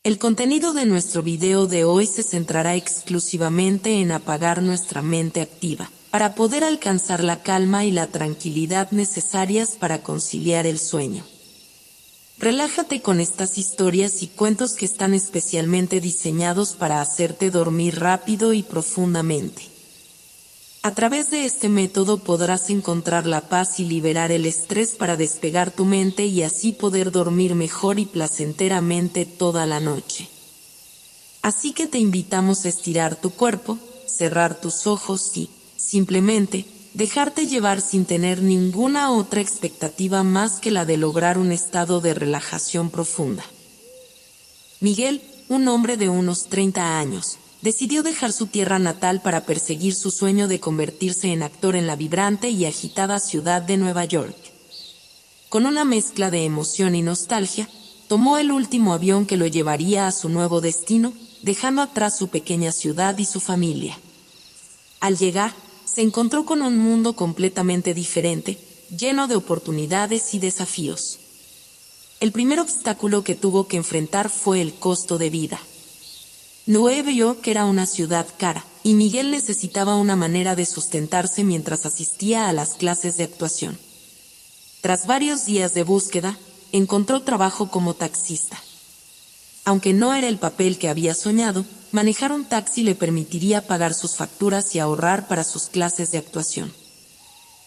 El contenido de nuestro video de hoy se centrará exclusivamente en apagar nuestra mente activa, para poder alcanzar la calma y la tranquilidad necesarias para conciliar el sueño. Relájate con estas historias y cuentos que están especialmente diseñados para hacerte dormir rápido y profundamente. A través de este método podrás encontrar la paz y liberar el estrés para despegar tu mente y así poder dormir mejor y placenteramente toda la noche. Así que te invitamos a estirar tu cuerpo, cerrar tus ojos y, simplemente, dejarte llevar sin tener ninguna otra expectativa más que la de lograr un estado de relajación profunda. Miguel, un hombre de unos 30 años, decidió dejar su tierra natal para perseguir su sueño de convertirse en actor en la vibrante y agitada ciudad de Nueva York. Con una mezcla de emoción y nostalgia, tomó el último avión que lo llevaría a su nuevo destino, dejando atrás su pequeña ciudad y su familia. Al llegar, se encontró con un mundo completamente diferente, lleno de oportunidades y desafíos. El primer obstáculo que tuvo que enfrentar fue el costo de vida. Nueva York era una ciudad cara, y Miguel necesitaba una manera de sustentarse mientras asistía a las clases de actuación. Tras varios días de búsqueda, encontró trabajo como taxista. Aunque no era el papel que había soñado, manejar un taxi le permitiría pagar sus facturas y ahorrar para sus clases de actuación.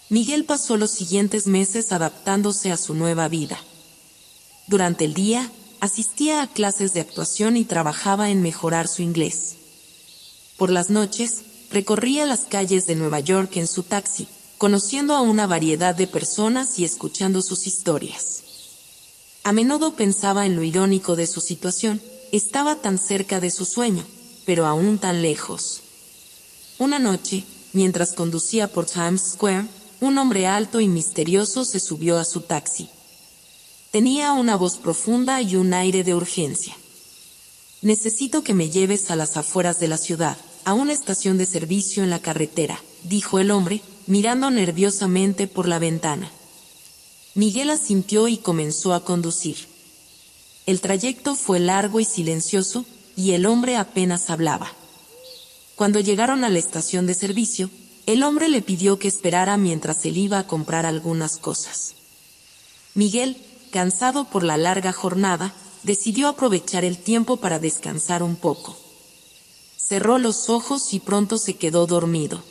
Miguel pasó los siguientes meses adaptándose a su nueva vida. Durante el día, asistía a clases de actuación y trabajaba en mejorar su inglés. Por las noches, recorría las calles de Nueva York en su taxi, conociendo a una variedad de personas y escuchando sus historias. A menudo pensaba en lo irónico de su situación, estaba tan cerca de su sueño, pero aún tan lejos. Una noche, mientras conducía por Times Square, un hombre alto y misterioso se subió a su taxi. Tenía una voz profunda y un aire de urgencia. «Necesito que me lleves a las afueras de la ciudad, a una estación de servicio en la carretera», dijo el hombre, mirando nerviosamente por la ventana. Miguel asintió y comenzó a conducir. El trayecto fue largo y silencioso, y el hombre apenas hablaba. Cuando llegaron a la estación de servicio, el hombre le pidió que esperara mientras él iba a comprar algunas cosas. Miguel, cansado por la larga jornada, decidió aprovechar el tiempo para descansar un poco. Cerró los ojos y pronto se quedó dormido.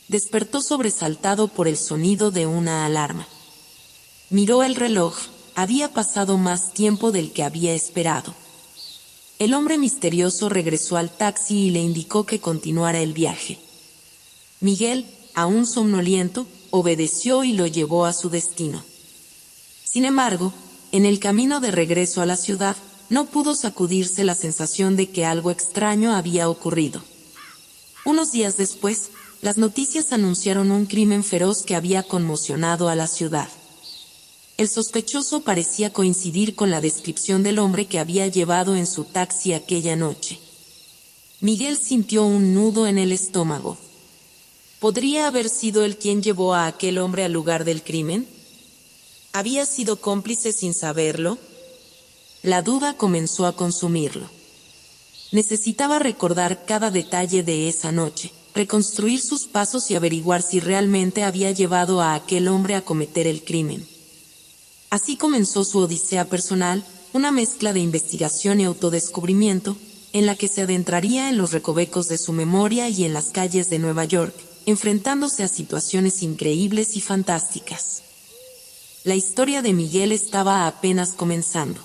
Despertó sobresaltado por el sonido de una alarma. Miró el reloj, había pasado más tiempo del que había esperado. El hombre misterioso regresó al taxi y le indicó que continuara el viaje. Miguel, aún somnoliento, obedeció y lo llevó a su destino. Sin embargo, en el camino de regreso a la ciudad, no pudo sacudirse la sensación de que algo extraño había ocurrido. Unos días después, las noticias anunciaron un crimen feroz que había conmocionado a la ciudad. El sospechoso parecía coincidir con la descripción del hombre que había llevado en su taxi aquella noche. Miguel sintió un nudo en el estómago. ¿Podría haber sido él quien llevó a aquel hombre al lugar del crimen? ¿Había sido cómplice sin saberlo? La duda comenzó a consumirlo. Necesitaba recordar cada detalle de esa noche, reconstruir sus pasos y averiguar si realmente había llevado a aquel hombre a cometer el crimen. Así comenzó su odisea personal, una mezcla de investigación y autodescubrimiento, en la que se adentraría en los recovecos de su memoria y en las calles de Nueva York, enfrentándose a situaciones increíbles y fantásticas. La historia de Miguel estaba apenas comenzando.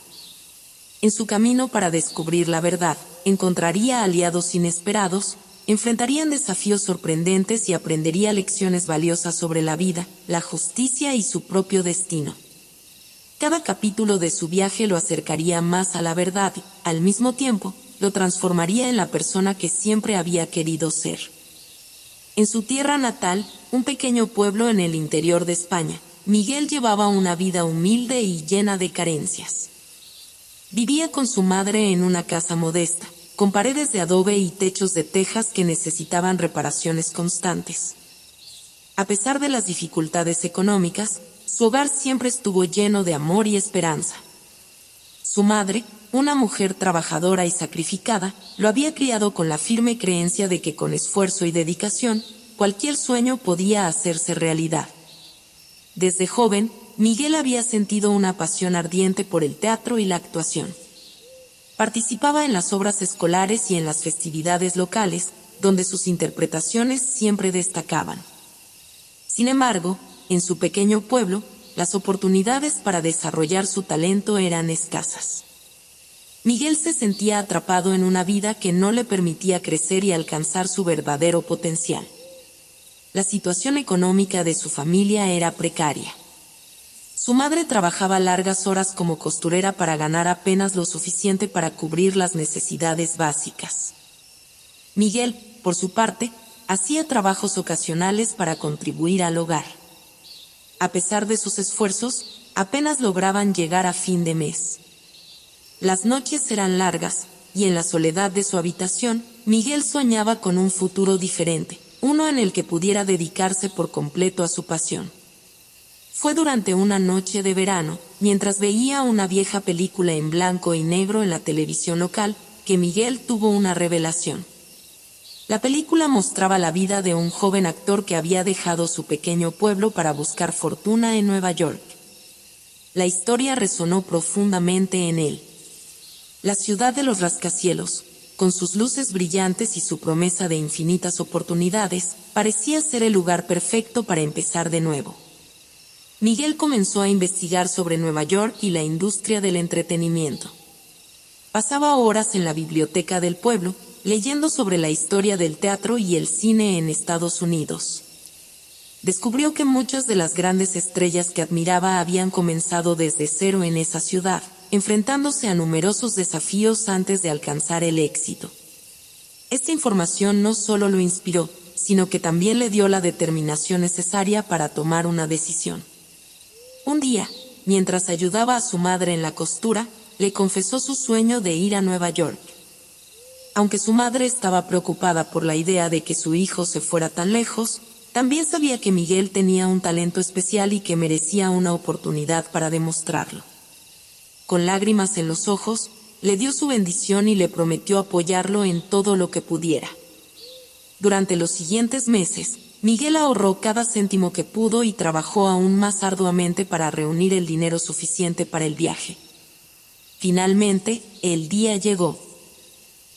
En su camino para descubrir la verdad, encontraría aliados inesperados, enfrentarían desafíos sorprendentes y aprendería lecciones valiosas sobre la vida, la justicia y su propio destino. Cada capítulo de su viaje lo acercaría más a la verdad y, al mismo tiempo, lo transformaría en la persona que siempre había querido ser. En su tierra natal, un pequeño pueblo en el interior de España, Miguel llevaba una vida humilde y llena de carencias. Vivía con su madre en una casa modesta, con paredes de adobe y techos de tejas que necesitaban reparaciones constantes. A pesar de las dificultades económicas, su hogar siempre estuvo lleno de amor y esperanza. Su madre, una mujer trabajadora y sacrificada, lo había criado con la firme creencia de que con esfuerzo y dedicación, cualquier sueño podía hacerse realidad. Desde joven, Miguel había sentido una pasión ardiente por el teatro y la actuación. Participaba en las obras escolares y en las festividades locales, donde sus interpretaciones siempre destacaban. Sin embargo, en su pequeño pueblo, las oportunidades para desarrollar su talento eran escasas. Miguel se sentía atrapado en una vida que no le permitía crecer y alcanzar su verdadero potencial. La situación económica de su familia era precaria. Su madre trabajaba largas horas como costurera para ganar apenas lo suficiente para cubrir las necesidades básicas. Miguel, por su parte, hacía trabajos ocasionales para contribuir al hogar. A pesar de sus esfuerzos, apenas lograban llegar a fin de mes. Las noches eran largas, y en la soledad de su habitación, Miguel soñaba con un futuro diferente, uno en el que pudiera dedicarse por completo a su pasión. Fue durante una noche de verano, mientras veía una vieja película en blanco y negro en la televisión local, que Miguel tuvo una revelación. La película mostraba la vida de un joven actor que había dejado su pequeño pueblo para buscar fortuna en Nueva York. La historia resonó profundamente en él. La ciudad de los rascacielos, con sus luces brillantes y su promesa de infinitas oportunidades, parecía ser el lugar perfecto para empezar de nuevo. Miguel comenzó a investigar sobre Nueva York y la industria del entretenimiento. Pasaba horas en la biblioteca del pueblo, leyendo sobre la historia del teatro y el cine en Estados Unidos. Descubrió que muchas de las grandes estrellas que admiraba habían comenzado desde cero en esa ciudad, enfrentándose a numerosos desafíos antes de alcanzar el éxito. Esta información no solo lo inspiró, sino que también le dio la determinación necesaria para tomar una decisión. Un día, mientras ayudaba a su madre en la costura, le confesó su sueño de ir a Nueva York. Aunque su madre estaba preocupada por la idea de que su hijo se fuera tan lejos, también sabía que Miguel tenía un talento especial y que merecía una oportunidad para demostrarlo. Con lágrimas en los ojos, le dio su bendición y le prometió apoyarlo en todo lo que pudiera. Durante los siguientes meses, Miguel ahorró cada céntimo que pudo y trabajó aún más arduamente para reunir el dinero suficiente para el viaje. Finalmente, el día llegó.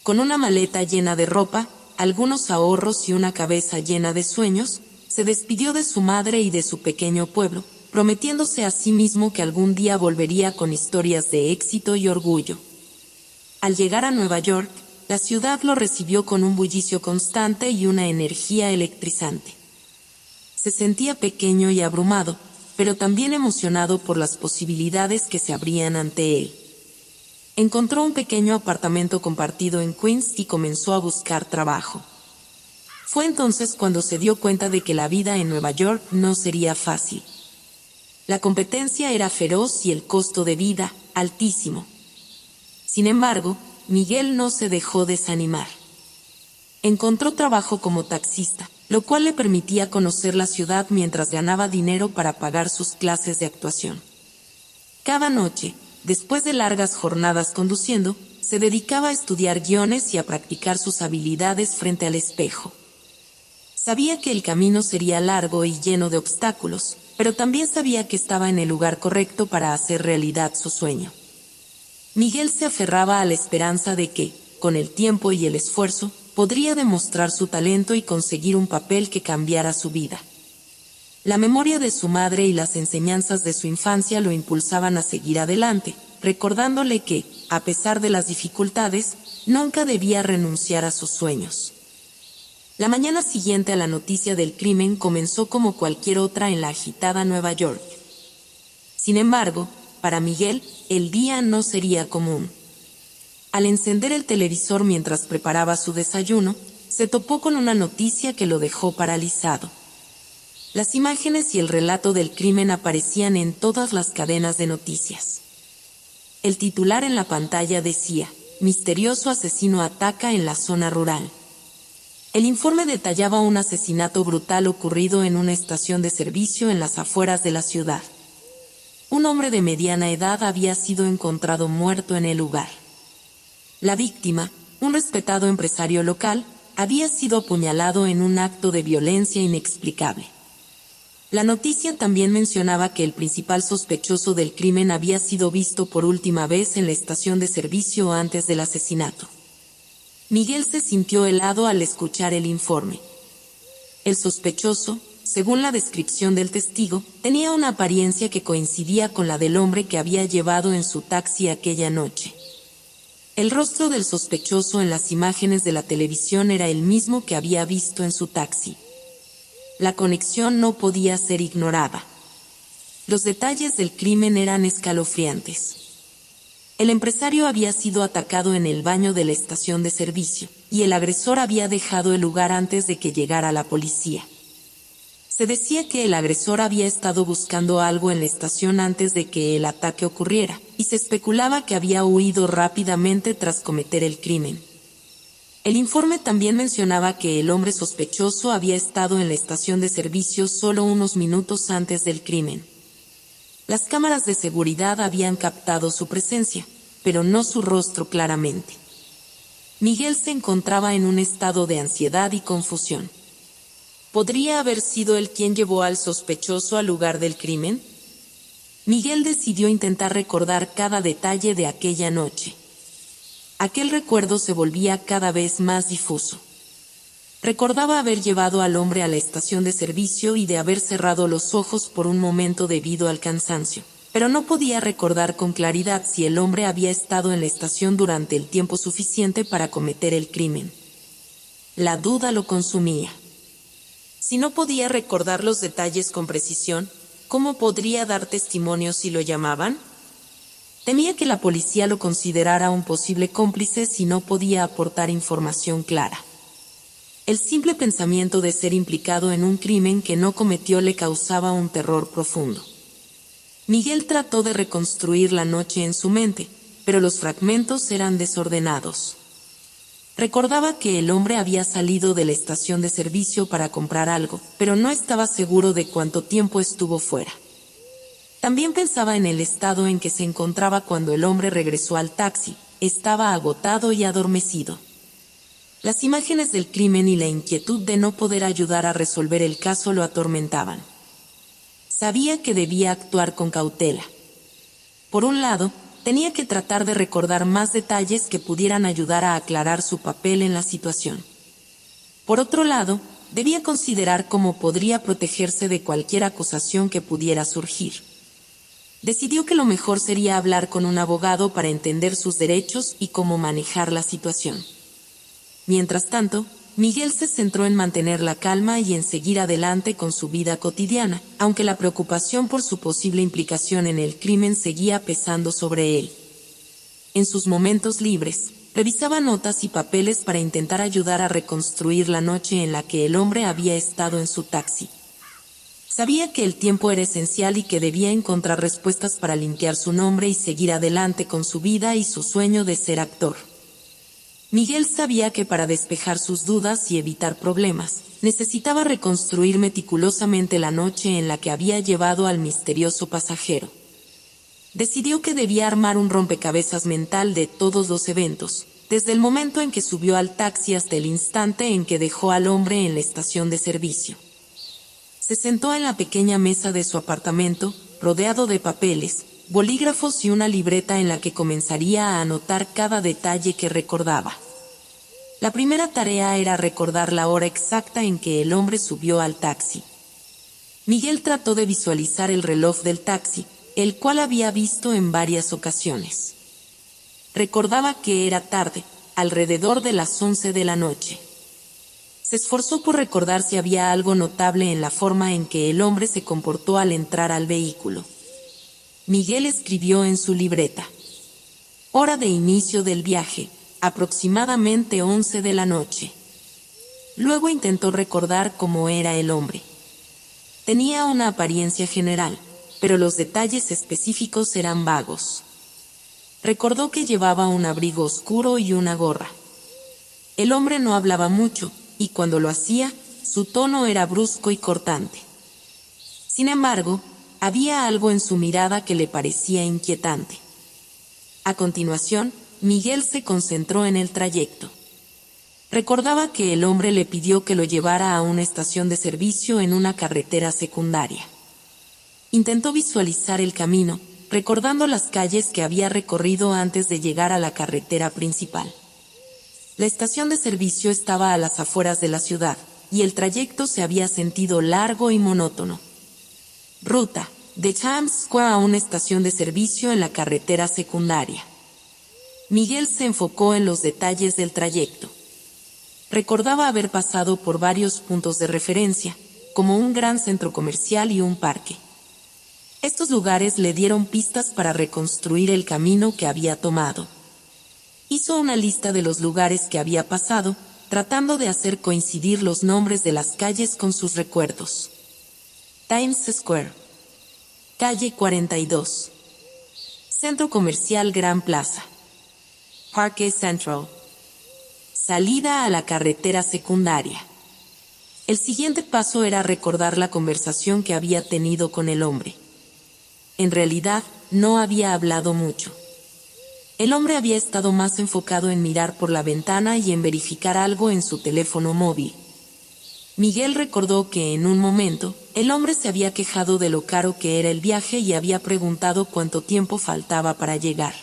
Con una maleta llena de ropa, algunos ahorros y una cabeza llena de sueños, se despidió de su madre y de su pequeño pueblo, prometiéndose a sí mismo que algún día volvería con historias de éxito y orgullo. Al llegar a Nueva York, la ciudad lo recibió con un bullicio constante y una energía electrizante. Se sentía pequeño y abrumado, pero también emocionado por las posibilidades que se abrían ante él. Encontró un pequeño apartamento compartido en Queens y comenzó a buscar trabajo. Fue entonces cuando se dio cuenta de que la vida en Nueva York no sería fácil. La competencia era feroz y el costo de vida, altísimo. Sin embargo, Miguel no se dejó desanimar. Encontró trabajo como taxista, lo cual le permitía conocer la ciudad mientras ganaba dinero para pagar sus clases de actuación. Cada noche, después de largas jornadas conduciendo, se dedicaba a estudiar guiones y a practicar sus habilidades frente al espejo. Sabía que el camino sería largo y lleno de obstáculos, pero también sabía que estaba en el lugar correcto para hacer realidad su sueño. Miguel se aferraba a la esperanza de que, con el tiempo y el esfuerzo, podría demostrar su talento y conseguir un papel que cambiara su vida. La memoria de su madre y las enseñanzas de su infancia lo impulsaban a seguir adelante, recordándole que, a pesar de las dificultades, nunca debía renunciar a sus sueños. La mañana siguiente a la noticia del crimen comenzó como cualquier otra en la agitada Nueva York. Sin embargo, para Miguel, el día no sería común. Al encender el televisor mientras preparaba su desayuno, se topó con una noticia que lo dejó paralizado. Las imágenes y el relato del crimen aparecían en todas las cadenas de noticias. El titular en la pantalla decía: "Misterioso asesino ataca en la zona rural". El informe detallaba un asesinato brutal ocurrido en una estación de servicio en las afueras de la ciudad. Un hombre de mediana edad había sido encontrado muerto en el lugar. La víctima, un respetado empresario local, había sido apuñalado en un acto de violencia inexplicable. La noticia también mencionaba que el principal sospechoso del crimen había sido visto por última vez en la estación de servicio antes del asesinato. Miguel se sintió helado al escuchar el informe. El sospechoso, según la descripción del testigo, tenía una apariencia que coincidía con la del hombre que había llevado en su taxi aquella noche. El rostro del sospechoso en las imágenes de la televisión era el mismo que había visto en su taxi. La conexión no podía ser ignorada. Los detalles del crimen eran escalofriantes. El empresario había sido atacado en el baño de la estación de servicio, y el agresor había dejado el lugar antes de que llegara la policía. Se decía que el agresor había estado buscando algo en la estación antes de que el ataque ocurriera, y se especulaba que había huido rápidamente tras cometer el crimen. El informe también mencionaba que el hombre sospechoso había estado en la estación de servicio solo unos minutos antes del crimen. Las cámaras de seguridad habían captado su presencia, pero no su rostro claramente. Miguel se encontraba en un estado de ansiedad y confusión. ¿Podría haber sido él quien llevó al sospechoso al lugar del crimen? Miguel decidió intentar recordar cada detalle de aquella noche. Aquel recuerdo se volvía cada vez más difuso. Recordaba haber llevado al hombre a la estación de servicio y de haber cerrado los ojos por un momento debido al cansancio, pero no podía recordar con claridad si el hombre había estado en la estación durante el tiempo suficiente para cometer el crimen. La duda lo consumía. Si no podía recordar los detalles con precisión, ¿cómo podría dar testimonio si lo llamaban? Temía que la policía lo considerara un posible cómplice si no podía aportar información clara. El simple pensamiento de ser implicado en un crimen que no cometió le causaba un terror profundo. Miguel trató de reconstruir la noche en su mente, pero los fragmentos eran desordenados. Recordaba que el hombre había salido de la estación de servicio para comprar algo, pero no estaba seguro de cuánto tiempo estuvo fuera. También pensaba en el estado en que se encontraba cuando el hombre regresó al taxi. Estaba agotado y adormecido. Las imágenes del crimen y la inquietud de no poder ayudar a resolver el caso lo atormentaban. Sabía que debía actuar con cautela. Por un lado, tenía que tratar de recordar más detalles que pudieran ayudar a aclarar su papel en la situación. Por otro lado, debía considerar cómo podría protegerse de cualquier acusación que pudiera surgir. Decidió que lo mejor sería hablar con un abogado para entender sus derechos y cómo manejar la situación. Mientras tanto, Miguel se centró en mantener la calma y en seguir adelante con su vida cotidiana, aunque la preocupación por su posible implicación en el crimen seguía pesando sobre él. En sus momentos libres, revisaba notas y papeles para intentar ayudar a reconstruir la noche en la que el hombre había estado en su taxi. Sabía que el tiempo era esencial y que debía encontrar respuestas para limpiar su nombre y seguir adelante con su vida y su sueño de ser actor. Miguel sabía que para despejar sus dudas y evitar problemas, necesitaba reconstruir meticulosamente la noche en la que había llevado al misterioso pasajero. Decidió que debía armar un rompecabezas mental de todos los eventos, desde el momento en que subió al taxi hasta el instante en que dejó al hombre en la estación de servicio. Se sentó en la pequeña mesa de su apartamento, rodeado de papeles, bolígrafos y una libreta en la que comenzaría a anotar cada detalle que recordaba. La primera tarea era recordar la hora exacta en que el hombre subió al taxi. Miguel trató de visualizar el reloj del taxi, el cual había visto en varias ocasiones. Recordaba que era tarde, alrededor de las 11 de la noche. Se esforzó por recordar si había algo notable en la forma en que el hombre se comportó al entrar al vehículo. Miguel escribió en su libreta: hora de inicio del viaje, aproximadamente 11 de la noche. Luego intentó recordar cómo era el hombre. Tenía una apariencia general, pero los detalles específicos eran vagos. Recordó que llevaba un abrigo oscuro y una gorra. El hombre no hablaba mucho, y cuando lo hacía, su tono era brusco y cortante. Sin embargo, había algo en su mirada que le parecía inquietante. A continuación, Miguel se concentró en el trayecto. Recordaba que el hombre le pidió que lo llevara a una estación de servicio en una carretera secundaria. Intentó visualizar el camino, recordando las calles que había recorrido antes de llegar a la carretera principal. La estación de servicio estaba a las afueras de la ciudad, y el trayecto se había sentido largo y monótono. Ruta: de Times Square a una estación de servicio en la carretera secundaria. Miguel se enfocó en los detalles del trayecto. Recordaba haber pasado por varios puntos de referencia, como un gran centro comercial y un parque. Estos lugares le dieron pistas para reconstruir el camino que había tomado. Hizo una lista de los lugares que había pasado, tratando de hacer coincidir los nombres de las calles con sus recuerdos. Times Square. Calle 42. Centro Comercial Gran Plaza. Parque Central. Salida a la carretera secundaria. El siguiente paso era recordar la conversación que había tenido con el hombre. En realidad, no había hablado mucho. El hombre había estado más enfocado en mirar por la ventana y en verificar algo en su teléfono móvil. Miguel recordó que en un momento, el hombre se había quejado de lo caro que era el viaje y había preguntado cuánto tiempo faltaba para llegar.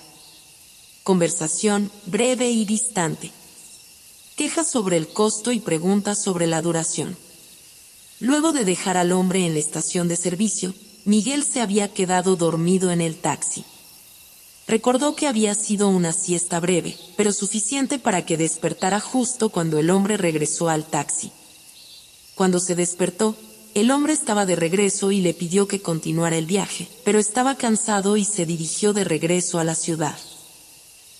Conversación breve y distante. Quejas sobre el costo y preguntas sobre la duración. Luego de dejar al hombre en la estación de servicio, Miguel se había quedado dormido en el taxi. Recordó que había sido una siesta breve, pero suficiente para que despertara justo cuando el hombre regresó al taxi. Cuando se despertó, el hombre estaba de regreso y le pidió que continuara el viaje, pero estaba cansado y se dirigió de regreso a la ciudad.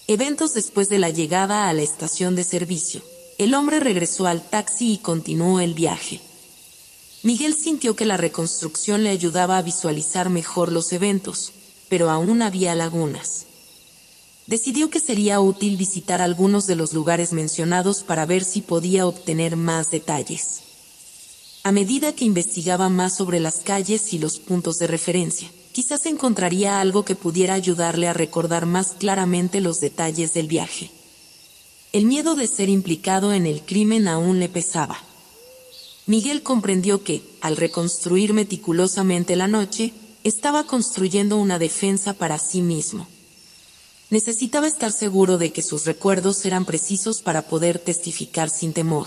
Eventos después de la llegada a la estación de servicio. El hombre regresó al taxi y continuó el viaje. Miguel sintió que la reconstrucción le ayudaba a visualizar mejor los eventos, pero aún había lagunas. Decidió que sería útil visitar algunos de los lugares mencionados para ver si podía obtener más detalles. A medida que investigaba más sobre las calles y los puntos de referencia, quizás encontraría algo que pudiera ayudarle a recordar más claramente los detalles del viaje. El miedo de ser implicado en el crimen aún le pesaba. Miguel comprendió que, al reconstruir meticulosamente la noche, estaba construyendo una defensa para sí mismo. Necesitaba estar seguro de que sus recuerdos eran precisos para poder testificar sin temor.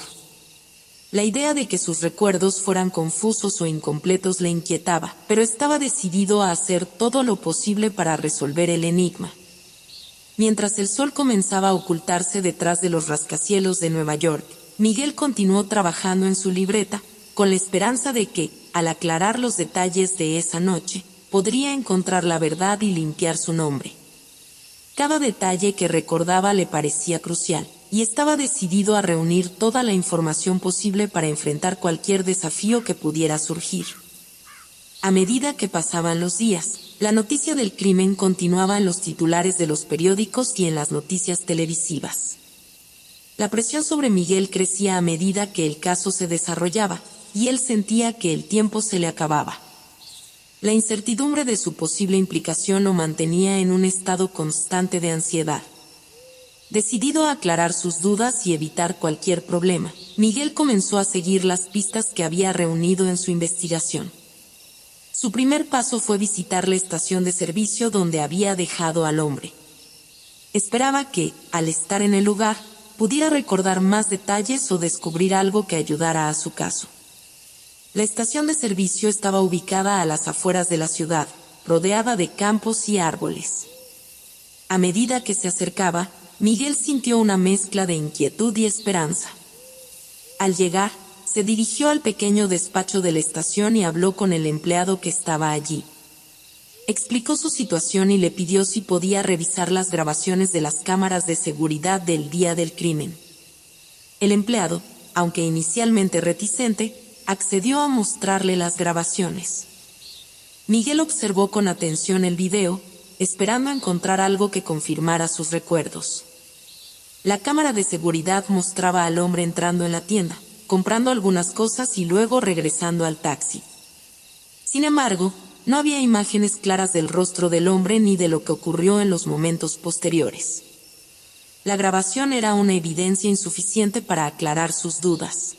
La idea de que sus recuerdos fueran confusos o incompletos le inquietaba, pero estaba decidido a hacer todo lo posible para resolver el enigma. Mientras el sol comenzaba a ocultarse detrás de los rascacielos de Nueva York, Miguel continuó trabajando en su libreta, con la esperanza de que, al aclarar los detalles de esa noche, podría encontrar la verdad y limpiar su nombre. Cada detalle que recordaba le parecía crucial, y estaba decidido a reunir toda la información posible para enfrentar cualquier desafío que pudiera surgir. A medida que pasaban los días, la noticia del crimen continuaba en los titulares de los periódicos y en las noticias televisivas. La presión sobre Miguel crecía a medida que el caso se desarrollaba, y él sentía que el tiempo se le acababa. La incertidumbre de su posible implicación lo mantenía en un estado constante de ansiedad. Decidido a aclarar sus dudas y evitar cualquier problema, Miguel comenzó a seguir las pistas que había reunido en su investigación. Su primer paso fue visitar la estación de servicio donde había dejado al hombre. Esperaba que, al estar en el lugar, pudiera recordar más detalles o descubrir algo que ayudara a su caso. La estación de servicio estaba ubicada a las afueras de la ciudad, rodeada de campos y árboles. A medida que se acercaba, Miguel sintió una mezcla de inquietud y esperanza. Al llegar, se dirigió al pequeño despacho de la estación y habló con el empleado que estaba allí. Explicó su situación y le pidió si podía revisar las grabaciones de las cámaras de seguridad del día del crimen. El empleado, aunque inicialmente reticente, accedió a mostrarle las grabaciones. Miguel observó con atención el video, esperando encontrar algo que confirmara sus recuerdos. La cámara de seguridad mostraba al hombre entrando en la tienda, comprando algunas cosas y luego regresando al taxi. Sin embargo, no había imágenes claras del rostro del hombre ni de lo que ocurrió en los momentos posteriores. la grabación era una evidencia insuficiente para aclarar sus dudas.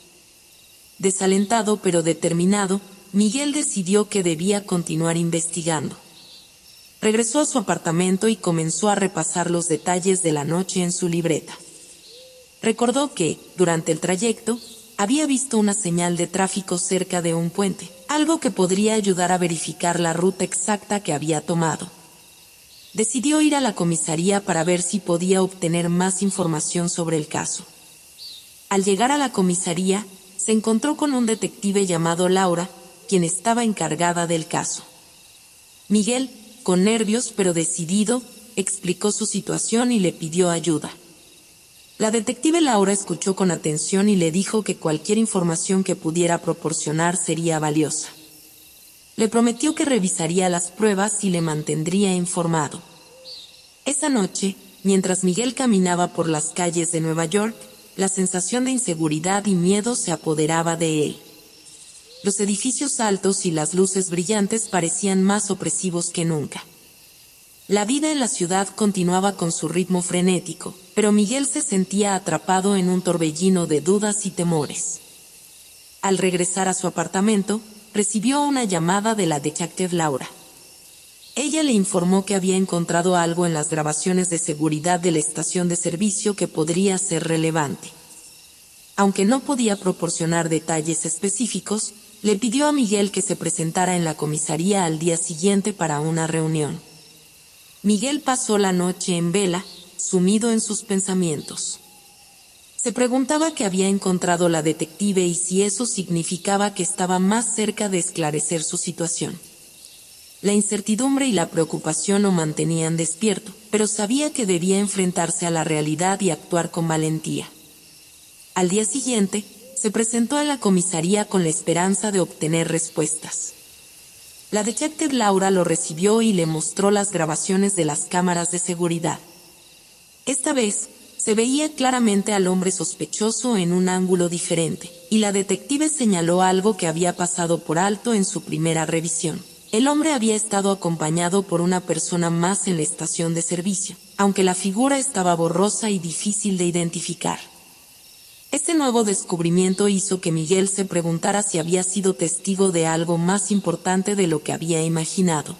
Desalentado pero determinado, Miguel decidió que debía continuar investigando. Regresó a su apartamento y comenzó a repasar los detalles de la noche en su libreta. Recordó que, durante el trayecto, había visto una señal de tráfico cerca de un puente, algo que podría ayudar a verificar la ruta exacta que había tomado. Decidió ir a la comisaría para ver si podía obtener más información sobre el caso. Al llegar a la comisaría, se encontró con un detective llamado Laura, quien estaba encargada del caso. Miguel, con nervios pero decidido, explicó su situación y le pidió ayuda. La detective Laura escuchó con atención y le dijo que cualquier información que pudiera proporcionar sería valiosa. Le prometió que revisaría las pruebas y le mantendría informado. Esa noche, mientras Miguel caminaba por las calles de Nueva York, la sensación de inseguridad y miedo se apoderaba de él. Los edificios altos y las luces brillantes parecían más opresivos que nunca. La vida en la ciudad continuaba con su ritmo frenético, pero Miguel se sentía atrapado en un torbellino de dudas y temores. Al regresar a su apartamento, recibió una llamada de la detective Laura. Ella le informó que había encontrado algo en las grabaciones de seguridad de la estación de servicio que podría ser relevante. Aunque no podía proporcionar detalles específicos, le pidió a Miguel que se presentara en la comisaría al día siguiente para una reunión. Miguel pasó la noche en vela, sumido en sus pensamientos. Se preguntaba qué había encontrado la detective y si eso significaba que estaba más cerca de esclarecer su situación. La incertidumbre y la preocupación lo mantenían despierto, pero sabía que debía enfrentarse a la realidad y actuar con valentía. Al día siguiente, se presentó a la comisaría con la esperanza de obtener respuestas. La detective Laura lo recibió y le mostró las grabaciones de las cámaras de seguridad. Esta vez, se veía claramente al hombre sospechoso en un ángulo diferente, y la detective señaló algo que había pasado por alto en su primera revisión. El hombre había estado acompañado por una persona más en la estación de servicio, aunque la figura estaba borrosa y difícil de identificar. Este nuevo descubrimiento hizo que Miguel se preguntara si había sido testigo de algo más importante de lo que había imaginado.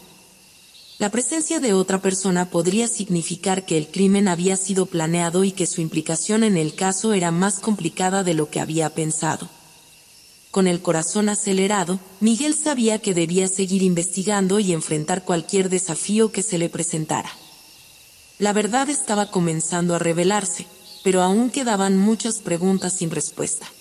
La presencia de otra persona podría significar que el crimen había sido planeado y que su implicación en el caso era más complicada de lo que había pensado. Con el corazón acelerado, Miguel sabía que debía seguir investigando y enfrentar cualquier desafío que se le presentara. La verdad estaba comenzando a revelarse, pero aún quedaban muchas preguntas sin respuesta.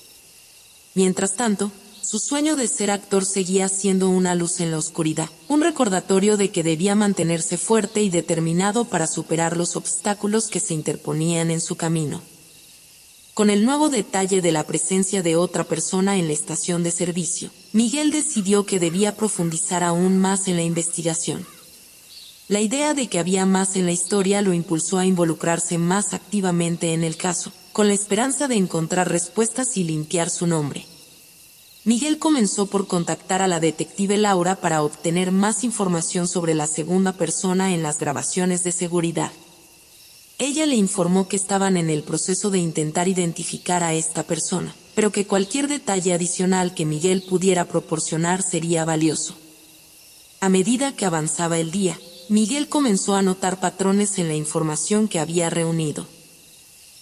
Mientras tanto, su sueño de ser actor seguía siendo una luz en la oscuridad, un recordatorio de que debía mantenerse fuerte y determinado para superar los obstáculos que se interponían en su camino. Con el nuevo detalle de la presencia de otra persona en la estación de servicio, Miguel decidió que debía profundizar aún más en la investigación. La idea de que había más en la historia lo impulsó a involucrarse más activamente en el caso, con la esperanza de encontrar respuestas y limpiar su nombre. Miguel comenzó por contactar a la detective Laura para obtener más información sobre la segunda persona en las grabaciones de seguridad. Ella le informó que estaban en el proceso de intentar identificar a esta persona, pero que cualquier detalle adicional que Miguel pudiera proporcionar sería valioso. A medida que avanzaba el día, Miguel comenzó a notar patrones en la información que había reunido.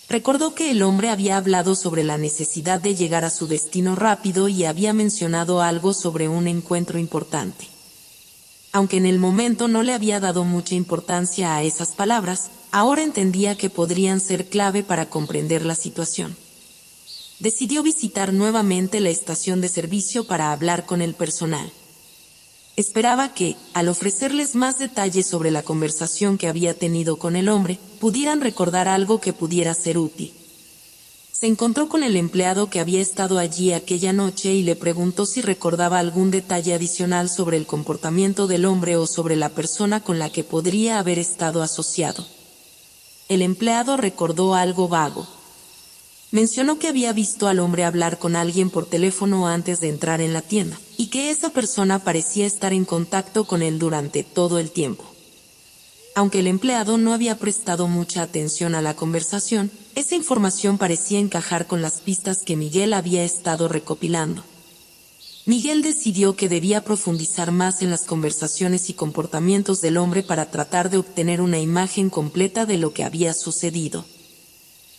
Recordó que el hombre había hablado sobre la necesidad de llegar a su destino rápido y había mencionado algo sobre un encuentro importante. Aunque en el momento no le había dado mucha importancia a esas palabras, ahora entendía que podrían ser clave para comprender la situación. Decidió visitar nuevamente la estación de servicio para hablar con el personal. Esperaba que, al ofrecerles más detalles sobre la conversación que había tenido con el hombre, pudieran recordar algo que pudiera ser útil. Se encontró con el empleado que había estado allí aquella noche y le preguntó si recordaba algún detalle adicional sobre el comportamiento del hombre o sobre la persona con la que podría haber estado asociado. El empleado recordó algo vago. Mencionó que había visto al hombre hablar con alguien por teléfono antes de entrar en la tienda, y que esa persona parecía estar en contacto con él durante todo el tiempo. Aunque el empleado no había prestado mucha atención a la conversación, esa información parecía encajar con las pistas que Miguel había estado recopilando. Miguel decidió que debía profundizar más en las conversaciones y comportamientos del hombre para tratar de obtener una imagen completa de lo que había sucedido.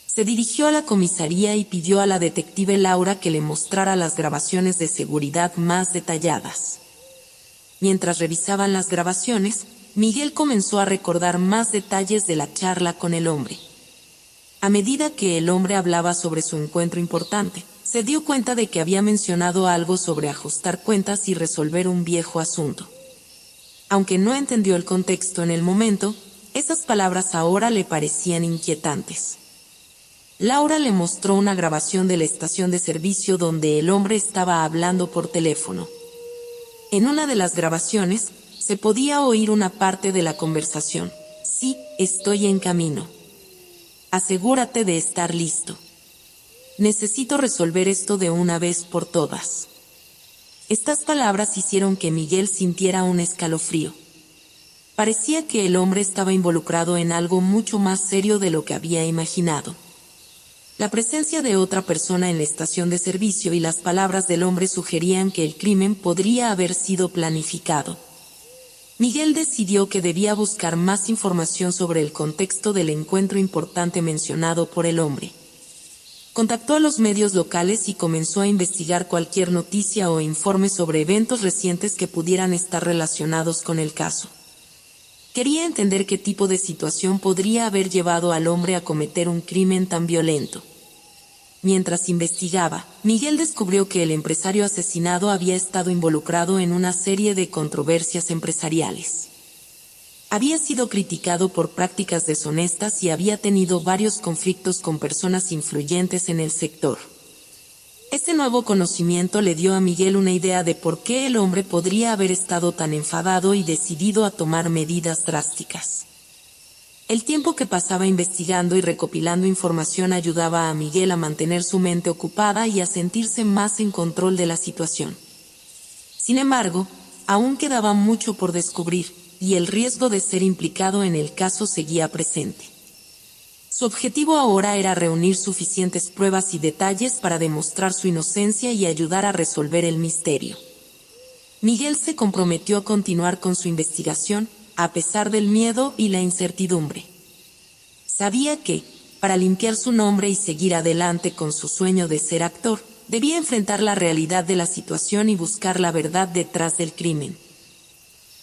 Se dirigió a la comisaría y pidió a la detective Laura que le mostrara las grabaciones de seguridad más detalladas. Mientras revisaban las grabaciones, Miguel comenzó a recordar más detalles de la charla con el hombre. A medida que el hombre hablaba sobre su encuentro importante, se dio cuenta de que había mencionado algo sobre ajustar cuentas y resolver un viejo asunto. Aunque no entendió el contexto en el momento, esas palabras ahora le parecían inquietantes. Laura le mostró una grabación de la estación de servicio donde el hombre estaba hablando por teléfono. En una de las grabaciones, se podía oír una parte de la conversación. Sí, estoy en camino. Asegúrate de estar listo. Necesito resolver esto de una vez por todas. Estas palabras hicieron que Miguel sintiera un escalofrío. Parecía que el hombre estaba involucrado en algo mucho más serio de lo que había imaginado. La presencia de otra persona en la estación de servicio y las palabras del hombre sugerían que el crimen podría haber sido planificado. Miguel decidió que debía buscar más información sobre el contexto del encuentro importante mencionado por el hombre. Contactó a los medios locales y comenzó a investigar cualquier noticia o informe sobre eventos recientes que pudieran estar relacionados con el caso. Quería entender qué tipo de situación podría haber llevado al hombre a cometer un crimen tan violento. Mientras investigaba, Miguel descubrió que el empresario asesinado había estado involucrado en una serie de controversias empresariales. Había sido criticado por prácticas deshonestas y había tenido varios conflictos con personas influyentes en el sector. Ese nuevo conocimiento le dio a Miguel una idea de por qué el hombre podría haber estado tan enfadado y decidido a tomar medidas drásticas. El tiempo que pasaba investigando y recopilando información ayudaba a Miguel a mantener su mente ocupada y a sentirse más en control de la situación. Sin embargo, aún quedaba mucho por descubrir, y el riesgo de ser implicado en el caso seguía presente. Su objetivo ahora era reunir suficientes pruebas y detalles para demostrar su inocencia y ayudar a resolver el misterio. Miguel se comprometió a continuar con su investigación, a pesar del miedo y la incertidumbre. Sabía que, para limpiar su nombre y seguir adelante con su sueño de ser actor, debía enfrentar la realidad de la situación y buscar la verdad detrás del crimen.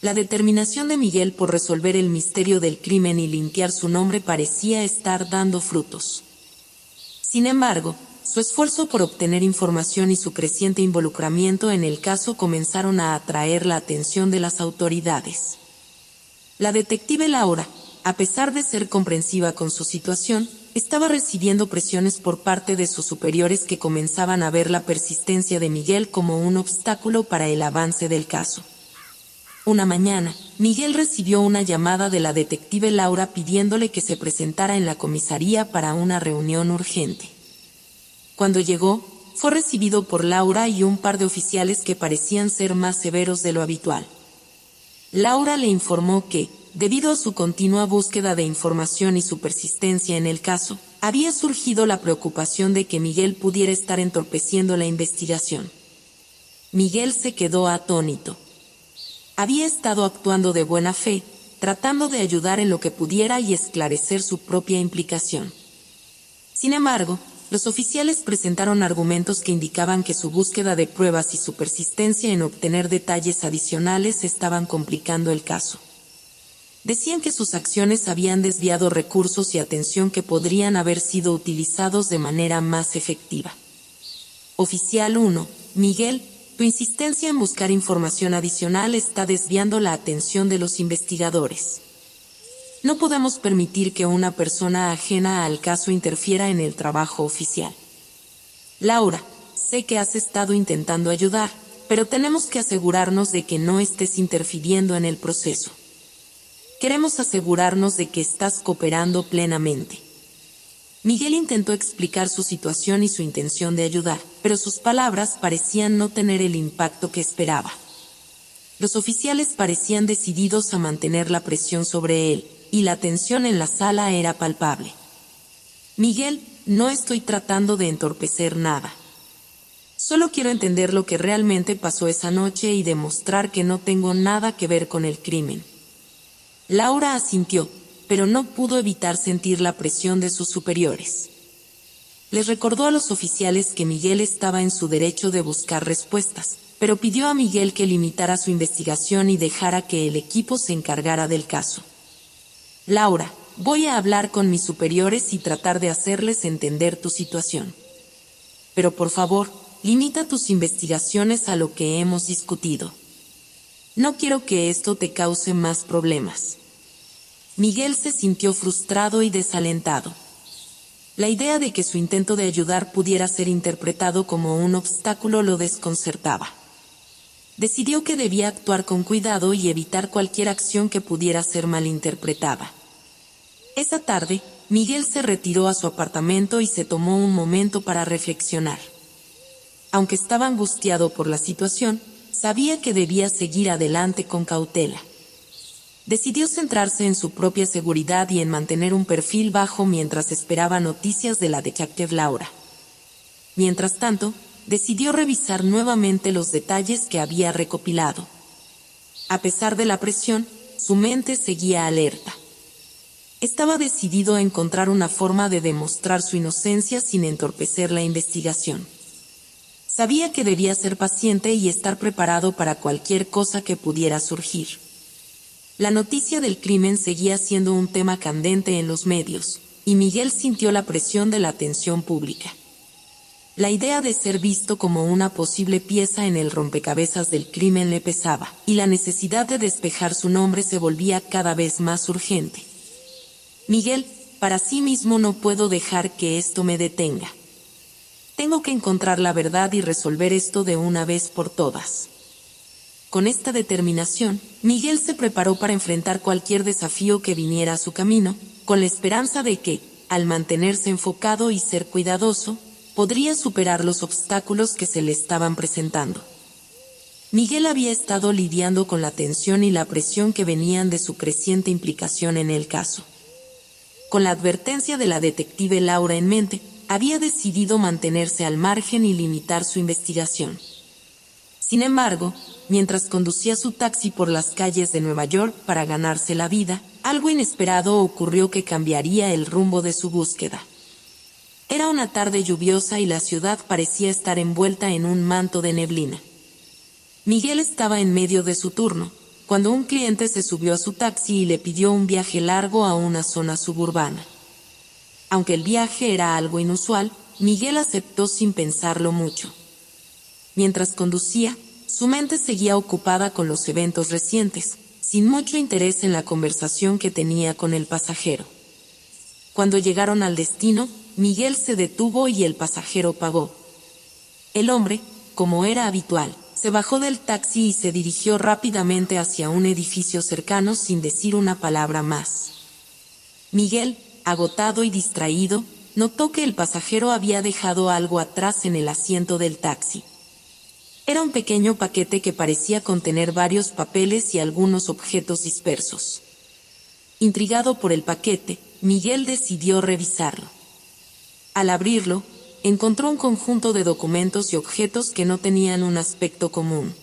La determinación de Miguel por resolver el misterio del crimen y limpiar su nombre parecía estar dando frutos. Sin embargo, su esfuerzo por obtener información y su creciente involucramiento en el caso comenzaron a atraer la atención de las autoridades. La detective Laura, a pesar de ser comprensiva con su situación, estaba recibiendo presiones por parte de sus superiores que comenzaban a ver la persistencia de Miguel como un obstáculo para el avance del caso. Una mañana, Miguel recibió una llamada de la detective Laura pidiéndole que se presentara en la comisaría para una reunión urgente. Cuando llegó, fue recibido por Laura y un par de oficiales que parecían ser más severos de lo habitual. Laura le informó que, debido a su continua búsqueda de información y su persistencia en el caso, había surgido la preocupación de que Miguel pudiera estar entorpeciendo la investigación. Miguel se quedó atónito. Había estado actuando de buena fe, tratando de ayudar en lo que pudiera y esclarecer su propia implicación. Sin embargo, los oficiales presentaron argumentos que indicaban que su búsqueda de pruebas y su persistencia en obtener detalles adicionales estaban complicando el caso. Decían que sus acciones habían desviado recursos y atención que podrían haber sido utilizados de manera más efectiva. Oficial 1, Miguel, tu insistencia en buscar información adicional está desviando la atención de los investigadores. No podemos permitir que una persona ajena al caso interfiera en el trabajo oficial. Laura, sé que has estado intentando ayudar, pero tenemos que asegurarnos de que no estés interfiriendo en el proceso. Queremos asegurarnos de que estás cooperando plenamente. Miguel intentó explicar su situación y su intención de ayudar, pero sus palabras parecían no tener el impacto que esperaba. Los oficiales parecían decididos a mantener la presión sobre él, y la tensión en la sala era palpable. Miguel, no estoy tratando de entorpecer nada. Solo quiero entender lo que realmente pasó esa noche y demostrar que no tengo nada que ver con el crimen. Laura asintió, pero no pudo evitar sentir la presión de sus superiores. Les recordó a los oficiales que Miguel estaba en su derecho de buscar respuestas, pero pidió a Miguel que limitara su investigación y dejara que el equipo se encargara del caso. Laura, voy a hablar con mis superiores y tratar de hacerles entender tu situación. Pero por favor, limita tus investigaciones a lo que hemos discutido. No quiero que esto te cause más problemas. Miguel se sintió frustrado y desalentado. La idea de que su intento de ayudar pudiera ser interpretado como un obstáculo lo desconcertaba. Decidió que debía actuar con cuidado y evitar cualquier acción que pudiera ser malinterpretada. Esa tarde, Miguel se retiró a su apartamento y se tomó un momento para reflexionar. Aunque estaba angustiado por la situación, sabía que debía seguir adelante con cautela. Decidió centrarse en su propia seguridad y en mantener un perfil bajo mientras esperaba noticias de la detective Laura. Mientras tanto, decidió revisar nuevamente los detalles que había recopilado. A pesar de la presión, su mente seguía alerta. Estaba decidido a encontrar una forma de demostrar su inocencia sin entorpecer la investigación. Sabía que debía ser paciente y estar preparado para cualquier cosa que pudiera surgir. La noticia del crimen seguía siendo un tema candente en los medios, y Miguel sintió la presión de la atención pública. La idea de ser visto como una posible pieza en el rompecabezas del crimen le pesaba, y la necesidad de despejar su nombre se volvía cada vez más urgente. Miguel, para sí mismo no puedo dejar que esto me detenga. Tengo que encontrar la verdad y resolver esto de una vez por todas. Con esta determinación, Miguel se preparó para enfrentar cualquier desafío que viniera a su camino, con la esperanza de que, al mantenerse enfocado y ser cuidadoso, podría superar los obstáculos que se le estaban presentando. Miguel había estado lidiando con la tensión y la presión que venían de su creciente implicación en el caso. Con la advertencia de la detective Laura en mente, había decidido mantenerse al margen y limitar su investigación. Sin embargo, mientras conducía su taxi por las calles de Nueva York para ganarse la vida, algo inesperado ocurrió que cambiaría el rumbo de su búsqueda. Era una tarde lluviosa y la ciudad parecía estar envuelta en un manto de neblina. Miguel estaba en medio de su turno, cuando un cliente se subió a su taxi y le pidió un viaje largo a una zona suburbana. Aunque el viaje era algo inusual, Miguel aceptó sin pensarlo mucho. Mientras conducía, su mente seguía ocupada con los eventos recientes, sin mucho interés en la conversación que tenía con el pasajero. Cuando llegaron al destino, Miguel se detuvo y el pasajero pagó. El hombre, como era habitual, se bajó del taxi y se dirigió rápidamente hacia un edificio cercano sin decir una palabra más. Miguel, agotado y distraído, notó que el pasajero había dejado algo atrás en el asiento del taxi. Era un pequeño paquete que parecía contener varios papeles y algunos objetos dispersos. Intrigado por el paquete, Miguel decidió revisarlo. Al abrirlo, encontró un conjunto de documentos y objetos que no tenían un aspecto común.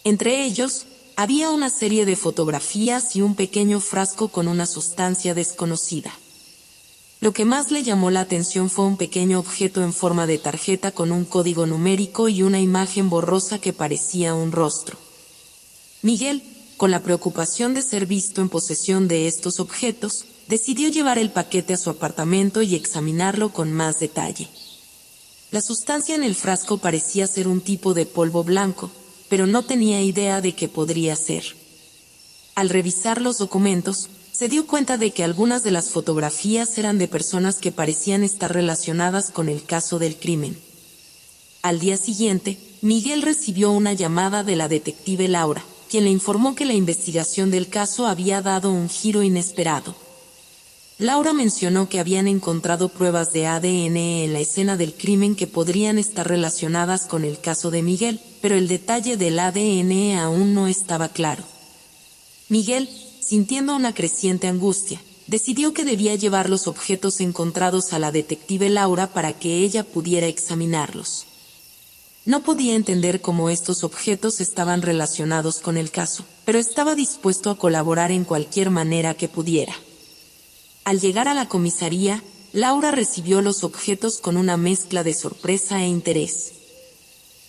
Entre ellos, había una serie de fotografías y un pequeño frasco con una sustancia desconocida. Lo que más le llamó la atención fue un pequeño objeto en forma de tarjeta con un código numérico y una imagen borrosa que parecía un rostro. Miguel, con la preocupación de ser visto en posesión de estos objetos, decidió llevar el paquete a su apartamento y examinarlo con más detalle. La sustancia en el frasco parecía ser un tipo de polvo blanco, pero no tenía idea de qué podría ser. Al revisar los documentos, se dio cuenta de que algunas de las fotografías eran de personas que parecían estar relacionadas con el caso del crimen. Al día siguiente, Miguel recibió una llamada de la detective Laura, quien le informó que la investigación del caso había dado un giro inesperado. Laura mencionó que habían encontrado pruebas de ADN en la escena del crimen que podrían estar relacionadas con el caso de Miguel, pero el detalle del ADN aún no estaba claro. Miguel, sintiendo una creciente angustia, decidió que debía llevar los objetos encontrados a la detective Laura para que ella pudiera examinarlos. No podía entender cómo estos objetos estaban relacionados con el caso, pero estaba dispuesto a colaborar en cualquier manera que pudiera. Al llegar a la comisaría, Laura recibió los objetos con una mezcla de sorpresa e interés.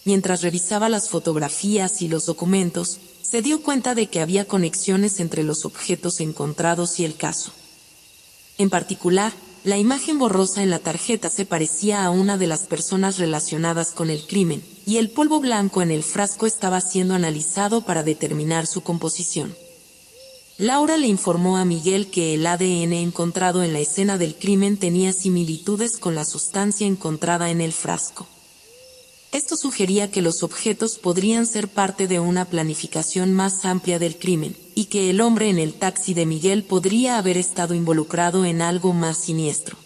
Mientras revisaba las fotografías y los documentos, se dio cuenta de que había conexiones entre los objetos encontrados y el caso. En particular, la imagen borrosa en la tarjeta se parecía a una de las personas relacionadas con el crimen, y el polvo blanco en el frasco estaba siendo analizado para determinar su composición. Laura le informó a Miguel que el ADN encontrado en la escena del crimen tenía similitudes con la sustancia encontrada en el frasco. Esto sugería que los objetos podrían ser parte de una planificación más amplia del crimen, y que el hombre en el taxi de Miguel podría haber estado involucrado en algo más siniestro.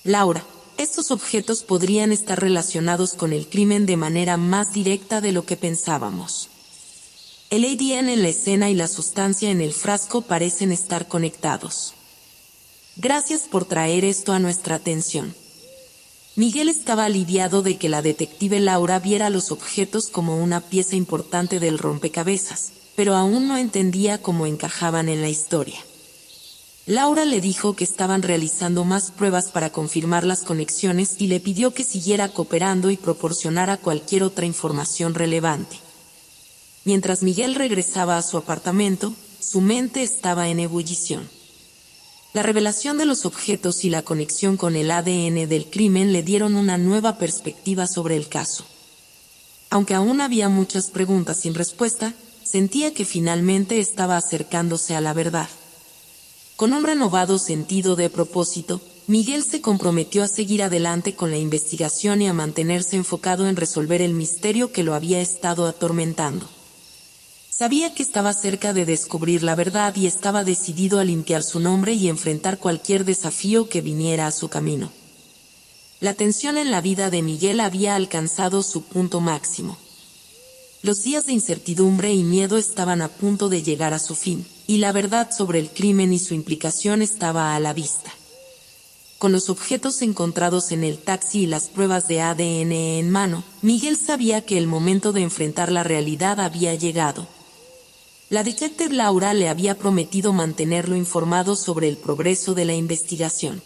Laura, estos objetos podrían estar relacionados con el crimen de manera más directa de lo que pensábamos. El ADN en la escena y la sustancia en el frasco parecen estar conectados. Gracias por traer esto a nuestra atención. Miguel estaba aliviado de que la detective Laura viera los objetos como una pieza importante del rompecabezas, pero aún no entendía cómo encajaban en la historia. Laura le dijo que estaban realizando más pruebas para confirmar las conexiones y le pidió que siguiera cooperando y proporcionara cualquier otra información relevante. Mientras Miguel regresaba a su apartamento, su mente estaba en ebullición. La revelación de los objetos y la conexión con el ADN del crimen le dieron una nueva perspectiva sobre el caso. Aunque aún había muchas preguntas sin respuesta, sentía que finalmente estaba acercándose a la verdad. Con un renovado sentido de propósito, Miguel se comprometió a seguir adelante con la investigación y a mantenerse enfocado en resolver el misterio que lo había estado atormentando. Sabía que estaba cerca de descubrir la verdad y estaba decidido a limpiar su nombre y enfrentar cualquier desafío que viniera a su camino. La tensión en la vida de Miguel había alcanzado su punto máximo. Los días de incertidumbre y miedo estaban a punto de llegar a su fin, y la verdad sobre el crimen y su implicación estaba a la vista. Con los objetos encontrados en el taxi y las pruebas de ADN en mano, Miguel sabía que el momento de enfrentar la realidad había llegado. La detective Laura le había prometido mantenerlo informado sobre el progreso de la investigación.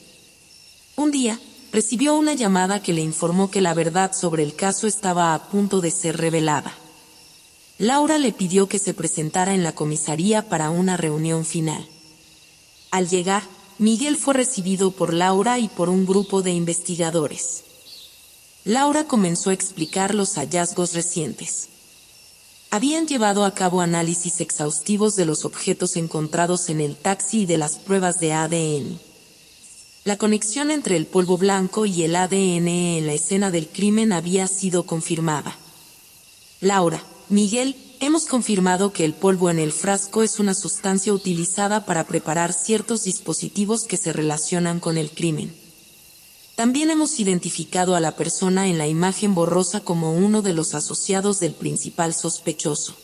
Un día, recibió una llamada que le informó que la verdad sobre el caso estaba a punto de ser revelada. Laura le pidió que se presentara en la comisaría para una reunión final. Al llegar, Miguel fue recibido por Laura y por un grupo de investigadores. Laura comenzó a explicar los hallazgos recientes. Habían llevado a cabo análisis exhaustivos de los objetos encontrados en el taxi y de las pruebas de ADN. La conexión entre el polvo blanco y el ADN en la escena del crimen había sido confirmada. Laura, Miguel, hemos confirmado que el polvo en el frasco es una sustancia utilizada para preparar ciertos dispositivos que se relacionan con el crimen. También hemos identificado a la persona en la imagen borrosa como uno de los asociados del principal sospechoso.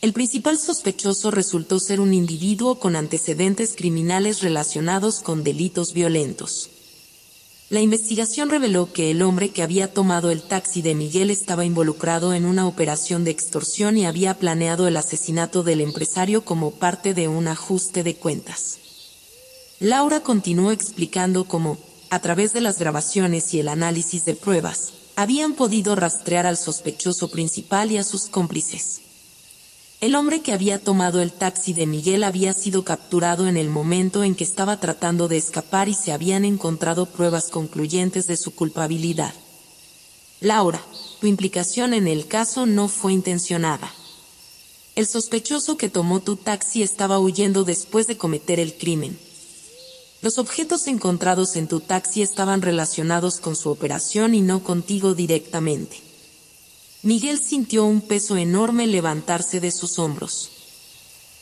El principal sospechoso resultó ser un individuo con antecedentes criminales relacionados con delitos violentos. La investigación reveló que el hombre que había tomado el taxi de Miguel estaba involucrado en una operación de extorsión y había planeado el asesinato del empresario como parte de un ajuste de cuentas. Laura continuó explicando cómo, a través de las grabaciones y el análisis de pruebas, habían podido rastrear al sospechoso principal y a sus cómplices. El hombre que había tomado el taxi de Miguel había sido capturado en el momento en que estaba tratando de escapar y se habían encontrado pruebas concluyentes de su culpabilidad. Laura, tu implicación en el caso no fue intencionada. El sospechoso que tomó tu taxi estaba huyendo después de cometer el crimen. Los objetos encontrados en tu taxi estaban relacionados con su operación y no contigo directamente. Miguel sintió un peso enorme levantarse de sus hombros.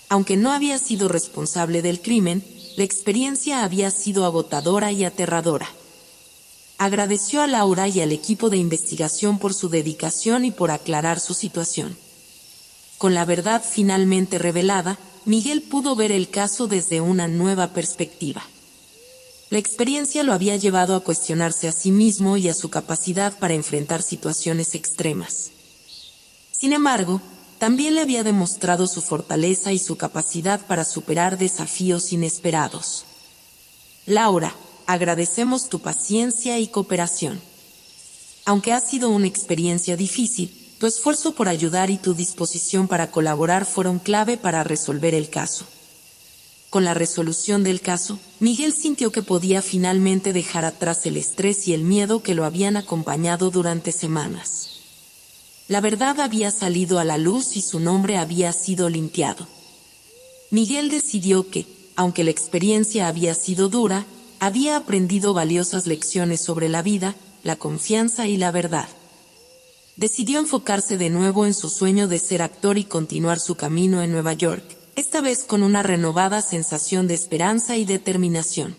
Aunque no había sido responsable del crimen, la experiencia había sido agotadora y aterradora. Agradeció a Laura y al equipo de investigación por su dedicación y por aclarar su situación. Con la verdad finalmente revelada, Miguel pudo ver el caso desde una nueva perspectiva. La experiencia lo había llevado a cuestionarse a sí mismo y a su capacidad para enfrentar situaciones extremas. Sin embargo, también le había demostrado su fortaleza y su capacidad para superar desafíos inesperados. Laura, agradecemos tu paciencia y cooperación. Aunque ha sido una experiencia difícil, tu esfuerzo por ayudar y tu disposición para colaborar fueron clave para resolver el caso. Con la resolución del caso, Miguel sintió que podía finalmente dejar atrás el estrés y el miedo que lo habían acompañado durante semanas. La verdad había salido a la luz y su nombre había sido limpiado. Miguel decidió que, aunque la experiencia había sido dura, había aprendido valiosas lecciones sobre la vida, la confianza y la verdad. Decidió enfocarse de nuevo en su sueño de ser actor y continuar su camino en Nueva York, esta vez con una renovada sensación de esperanza y determinación.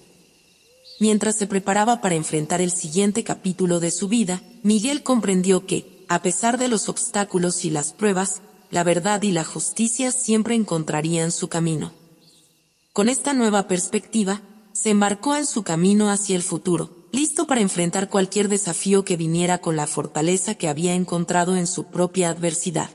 Mientras se preparaba para enfrentar el siguiente capítulo de su vida, Miguel comprendió que, a pesar de los obstáculos y las pruebas, la verdad y la justicia siempre encontrarían su camino. Con esta nueva perspectiva, se embarcó en su camino hacia el futuro, listo para enfrentar cualquier desafío que viniera con la fortaleza que había encontrado en su propia adversidad.